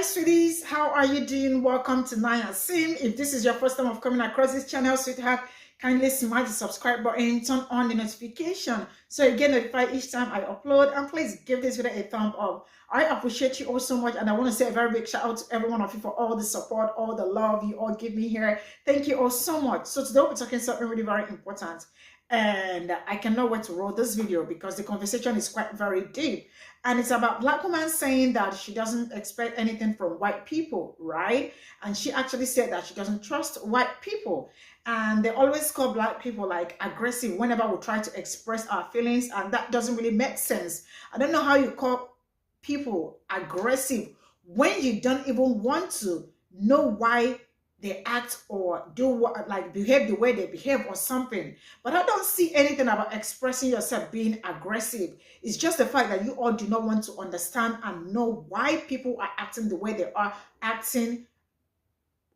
Hi sweeties, how are you doing? Welcome to Naya Sim. If this is your first time of coming across this channel, sweetheart, kindly smash the subscribe button, turn on the notification so you get notified each time I upload, and please give this video a thumb up. I appreciate you all so much, and I want to say a very big shout out to every one of you for all the support, all the love you all give me here. Thank you all so much. So today we're talking something really very important, and I cannot wait to roll this video because the conversation is quite very deep. And it's about Black woman saying that she doesn't expect anything from white people, right? And she actually said that she doesn't trust white people. And they always call Black people like aggressive whenever we try to express our feelings. And that doesn't really make sense. I don't know how you call people aggressive when you don't even want to know why they act or do what, like behave the way they behave or something. But I don't see anything about expressing yourself being aggressive. It's just the fact that you all do not want to understand and know why people are acting the way they are acting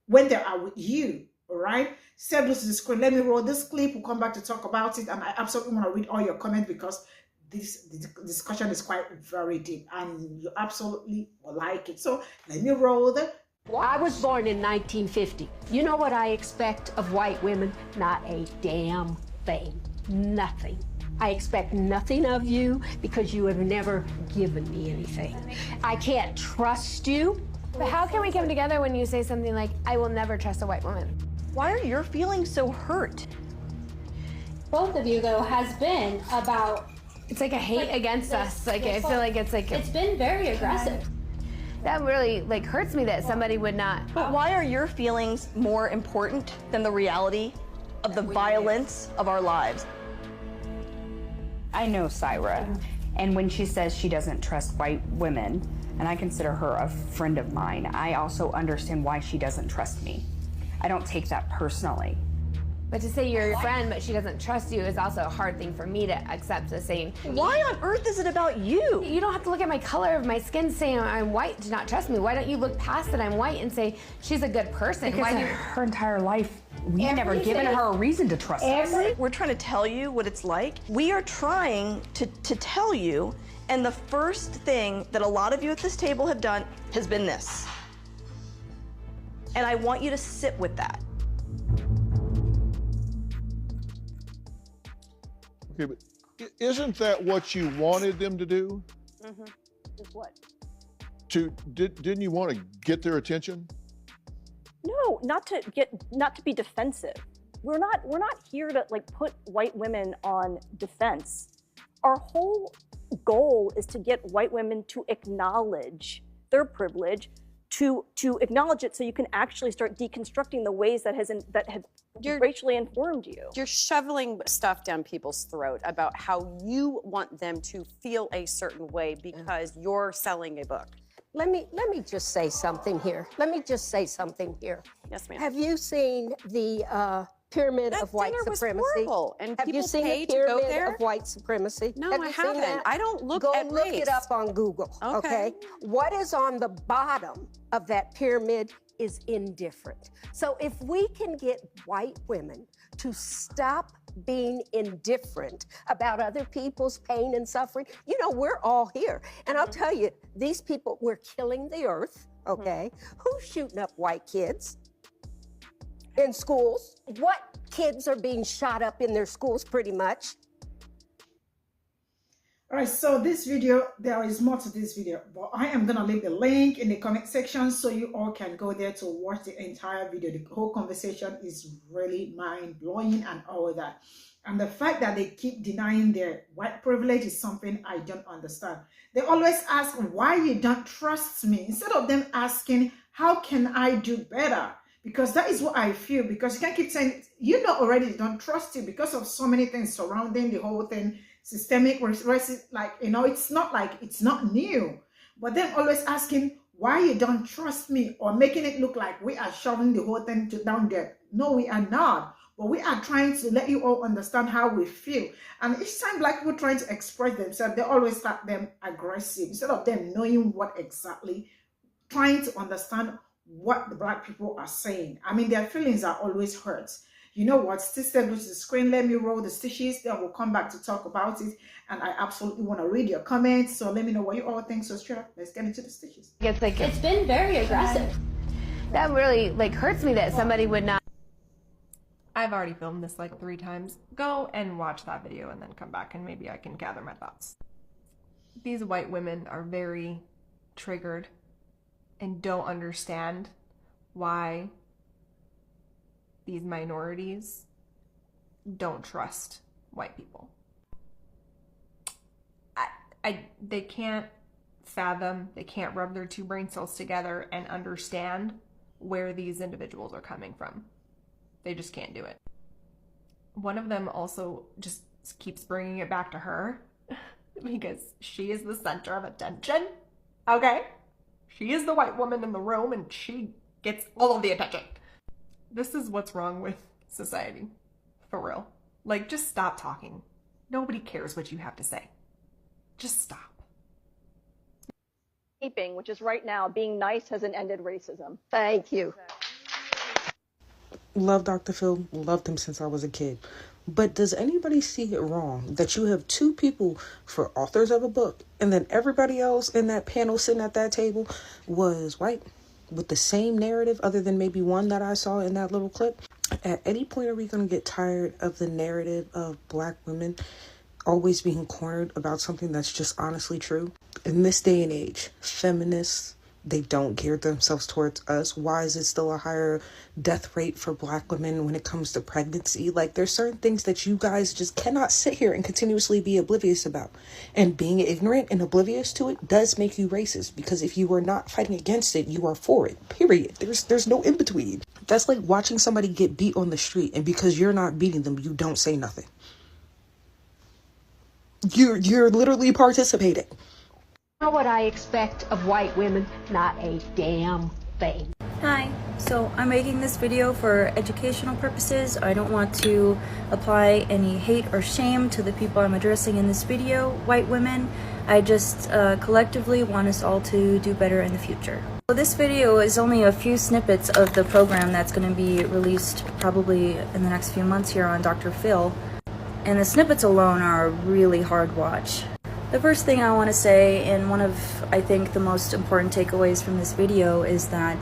when they are with you. All right, save this to the screen. Let me roll this clip. We'll come back to talk about it, and I absolutely want to read all your comments because this discussion is quite very deep and you absolutely will like it. So let me roll the. I was born in 1950. You know what I expect of white women? Not a damn thing. Nothing. I expect nothing of you because you have never given me anything. I can't trust you. But how can we come together when you say something like, I will never trust a white woman? Why are your feelings so hurt? Both of you, though, has been about... It's like a hate against us. Like, I feel like it's like... It's been very aggressive. That really, like, hurts me that somebody would not... But why are your feelings more important than the reality of the violence of our lives? I know Syra, and when she says she doesn't trust white women, and I consider her a friend of mine, I also understand why she doesn't trust me. I don't take that personally. But to say you're your friend, but she doesn't trust you is also a hard thing for me to accept the same. Why on earth is it about you? You don't have to look at my color of my skin saying I'm white to not trust me. Why don't you look past that I'm white and say she's a good person? Because her entire life, we've never given her a reason to trust us. We're trying to tell you what it's like. We are trying to tell you, and the first thing that a lot of you at this table have done has been this. And I want you to sit with that. Okay, but isn't that what you wanted them to do? Mm-hmm. What? Didn't you want to get their attention? No, not to be defensive. We're not here to like put white women on defense. Our whole goal is to get white women to acknowledge their privilege, to acknowledge it so you can actually start deconstructing the ways that have racially informed you. You're shoveling stuff down people's throat about how you want them to feel a certain way because you're selling a book. Let me just say something here. Yes, ma'am. Have you seen the pyramid That of white dinner was supremacy? horrible, and Have you people seen the paid to go pyramid there? of white supremacy? No, Have I you seen haven't. that? I don't look Go at look race. it up on Google. Okay. What is on the bottom of that pyramid is indifferent. So if we can get white women to stop being indifferent about other people's pain and suffering, you know, we're all here. And I'll tell you, these people, we're killing the earth, okay? Who's shooting up white kids in schools? What kids are being shot up in their schools pretty much? All right, so this video, there is more to this video, but I am going to leave the link in the comment section so you all can go there to watch the entire video. The whole conversation is really mind-blowing and all that. And the fact that they keep denying their white privilege is something I don't understand. They always ask why you don't trust me instead of them asking, how can I do better? Because that is what I feel, because you can't keep saying, you know already they don't trust you because of so many things surrounding the whole thing. Systemic racism, like, you know, it's not new, but then always asking why you don't trust me or making it look like we are shoving the whole thing down there. No, we are not, but we are trying to let you all understand how we feel. And each time Black people trying to express themselves, they always start them aggressive instead of them knowing what exactly, trying to understand what the Black people are saying. I mean, their feelings are always hurt. You know what? Sister, go to the screen. Let me roll the stitches. Then we'll come back to talk about it. And I absolutely want to read your comments. So let me know what you all think. So straight up, let's get into the stitches. It's been very aggressive. That really hurts me that somebody would not. I've already filmed this like 3 times. Go and watch that video and then come back and maybe I can gather my thoughts. These white women are very triggered and don't understand why these minorities don't trust white people. They can't fathom, they can't rub their 2 brain cells together and understand where these individuals are coming from. They just can't do it. One of them also just keeps bringing it back to her because she is the center of attention, okay? She is the white woman in the room and she gets all of the attention. This is what's wrong with society, for real. Like, just stop talking. Nobody cares what you have to say. Just stop. Which is right now, being nice hasn't ended racism. Thank you. Love Dr. Phil, loved him since I was a kid. But does anybody see it wrong that you have 2 people for authors of a book and then everybody else in that panel sitting at that table was white with the same narrative other than maybe one that I saw in that little clip? At any point are we going to get tired of the narrative of Black women always being cornered about something that's just honestly true? In this day and age, feminists, they don't gear themselves towards us. Why is it still a higher death rate for Black women when it comes to pregnancy? Like, there's certain things that you guys just cannot sit here and continuously be oblivious about. And being ignorant and oblivious to it does make you racist, because if you are not fighting against it, you are for it, period. There's no in between. That's like watching somebody get beat on the street, and because you're not beating them, you don't say nothing. You're literally participating. Know what I expect of white women? Not a damn thing. Hi, so I'm making this video for educational purposes. I don't want to apply any hate or shame to the people I'm addressing in this video, white women. I just collectively want us all to do better in the future. So this video is only a few snippets of the program that's going to be released probably in the next few months here on Dr. Phil. And the snippets alone are a really hard watch. The first thing I want to say, and one of, I think, the most important takeaways from this video, is that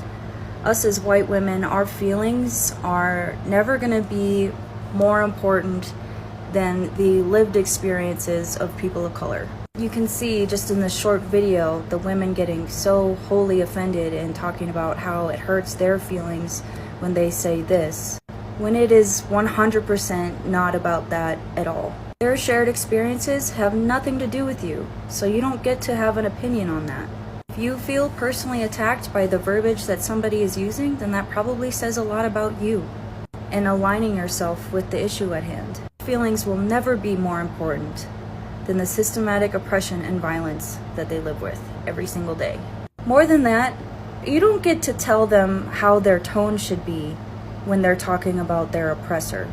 us as white women, our feelings are never going to be more important than the lived experiences of people of color. You can see just in this short video the women getting so wholly offended and talking about how it hurts their feelings when they say this, when it is 100% not about that at all. Their shared experiences have nothing to do with you, so you don't get to have an opinion on that. If you feel personally attacked by the verbiage that somebody is using, then that probably says a lot about you and aligning yourself with the issue at hand. Feelings will never be more important than the systematic oppression and violence that they live with every single day. More than that, you don't get to tell them how their tone should be when they're talking about their oppressor.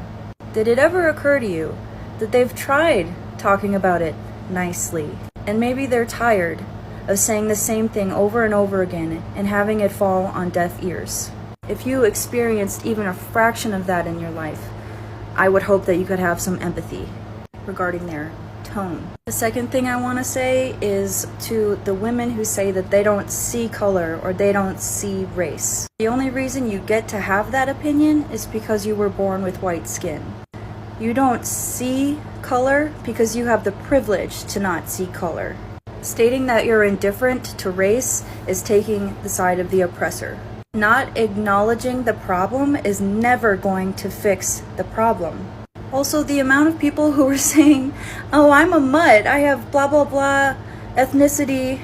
Did it ever occur to you that they've tried talking about it nicely, and maybe they're tired of saying the same thing over and over again and having it fall on deaf ears? If you experienced even a fraction of that in your life, I would hope that you could have some empathy regarding their tone. The second thing I want to say is to the women who say that they don't see color or they don't see race. The only reason you get to have that opinion is because you were born with white skin. You don't see color because you have the privilege to not see color. Stating that you're indifferent to race is taking the side of the oppressor. Not acknowledging the problem is never going to fix the problem. Also, the amount of people who are saying, oh, I'm a mutt, I have blah blah blah ethnicity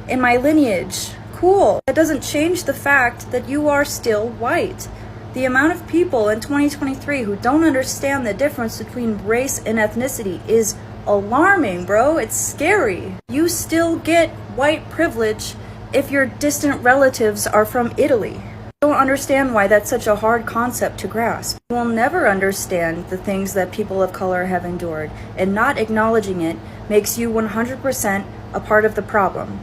in my lineage. Cool. That doesn't change the fact that you are still white. The amount of people in 2023 who don't understand the difference between race and ethnicity is alarming, bro. It's scary. You still get white privilege if your distant relatives are from Italy. I don't understand why that's such a hard concept to grasp. You will never understand the things that people of color have endured, and not acknowledging it makes you 100% a part of the problem.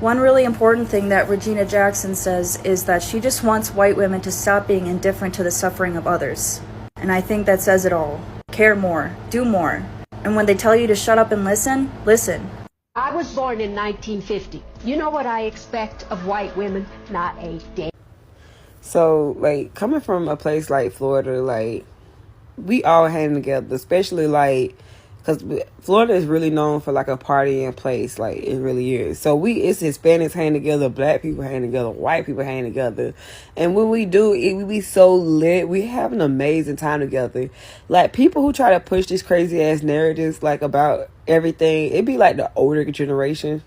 One really important thing that Regina Jackson says is that she just wants white women to stop being indifferent to the suffering of others. And I think that says it all. Care more, do more. And when they tell you to shut up and listen, listen. I was born in 1950. You know what I expect of white women? Not a damn. So, like, coming from a place like Florida, like, we all hang together, especially, like, because Florida is really known for, like, a partying place. Like, it really is. So, it's Hispanics hang together, black people hang together, white people hang together. And when we do, we be so lit. We have an amazing time together. Like, people who try to push these crazy-ass narratives, like, about everything, it be, like, the older generation.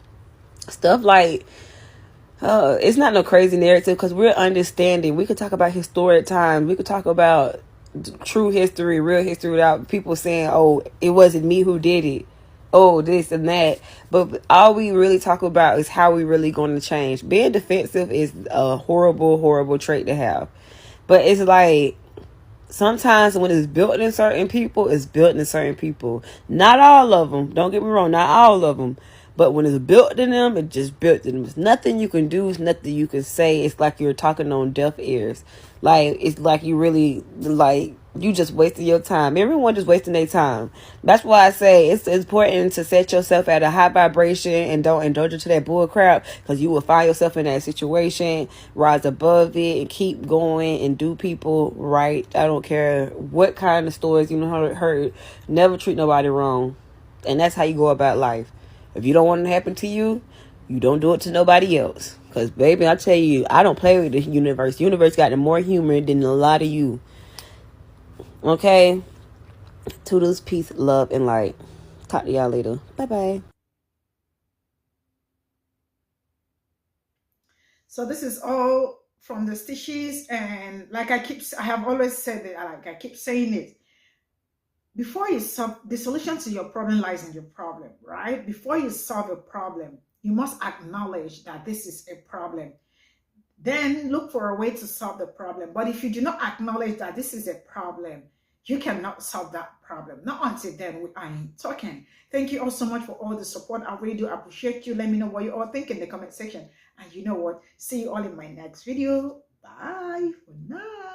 Stuff like... it's not no crazy narrative because we're understanding. We could talk about historic times. We could talk about true history, real history, without people saying, oh, it wasn't me who did it. Oh, this and that. But all we really talk about is how we really going to change. Being defensive is a horrible, horrible trait to have. But it's like, sometimes when it's built in certain people, it's built in certain people. Not all of them. Don't get me wrong. Not all of them. But when it's built in them, it just built in them. There's nothing you can do. It's nothing you can say. It's like you're talking on deaf ears. Like, it's like you really, like, you just wasting your time. Everyone just wasting their time. That's why I say it's important to set yourself at a high vibration and don't indulge into that bull crap, because you will find yourself in that situation, rise above it, and keep going and do people right. I don't care what kind of stories you know how to hurt. Never treat nobody wrong. And that's how you go about life. If you don't want it to happen to you, you don't do it to nobody else. Because, baby, I tell you, I don't play with the universe. The universe got more humor than a lot of you. Okay? Toodles, peace, love, and light. Talk to y'all later. Bye-bye. So this is all from the stitches, and like I have always said it, like I keep saying it. Before you solve, the solution to your problem lies in your problem, right? Before you solve a problem, you must acknowledge that this is a problem. Then look for a way to solve the problem. But if you do not acknowledge that this is a problem, you cannot solve that problem. Not until then, I ain't talking. Thank you all so much for all the support. I really do appreciate you. Let me know what you all think in the comment section. And you know what? See you all in my next video. Bye for now.